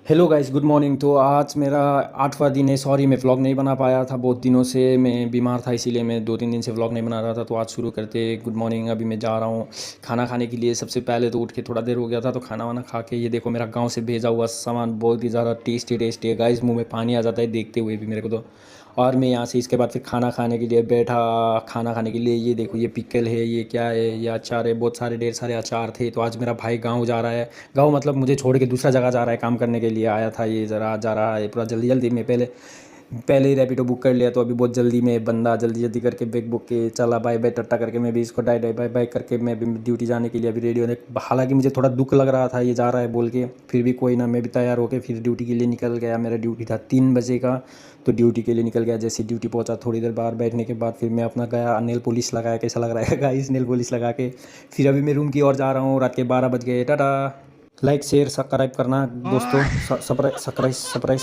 Hello guys, good morning. तो आज मेरा 8वां दिन है। सॉरी मैं व्लॉग नहीं बना पाया था, बहुत दिनों से मैं बीमार था, इसीलिए मैं 2-3 दिन से व्लॉग नहीं बना रहा था। तो आज शुरू करते। Good morning. अभी मैं जा रहा हूँ खाना खाने के लिए। सबसे पहले तो उठ के थोड़ा देर हो गया था, तो खाना वाना खा के ये देखो मेरा गांव से भेजा हुआ सामान बहुत ही ज़्यादा टेस्टी टेस्टी है गाइस। मुंह में पानी आ जाता है देखते हुए भी मेरे को तो। और मैं यहाँ से इसके बाद फिर खाना खाने के लिए बैठा। खाना खाने के लिए ये देखो, ये पिकल है, ये क्या है, ये अचार है, बहुत सारे ढेर सारे अचार थे। तो आज मेरा भाई गाँव जा रहा है। गाँव मतलब मुझे छोड़ के दूसरा जगह जा रहा है, काम करने के लिए आया था, ये ज़रा जा रहा है पूरा जल्दी जल्दी में। पहले पहले ही रैपिडो बुक कर लिया, तो अभी बहुत जल्दी में बंदा जल्दी जल्दी करके बैग बुक के चला। बाय बाय टट्टा करके मैं भी इसको डाई डाई बाय बाय करके मैं भी ड्यूटी जाने के लिए अभी रेडी होने। हालांकि मुझे थोड़ा दुख लग रहा था ये जा रहा है बोल के, फिर भी कोई ना, मैं भी तैयार होकर फिर ड्यूटी के लिए निकल गया। मेरा ड्यूटी था 3 बजे का, तो ड्यूटी के लिए निकल गया। जैसे ड्यूटी पहुंचा, थोड़ी देर बाहर बैठने के बाद फिर मैं अपना गया नेल पॉलिश लगाया। कैसा लग रहा है गाइस नेल पॉलिश लगा के? फिर अभी मैं रूम की ओर जा रहा हूँ। रात के 12 बज गए। टाटा। लाइक शेयर सब्सक्राइब करना दोस्तों। Subscribe subscribe.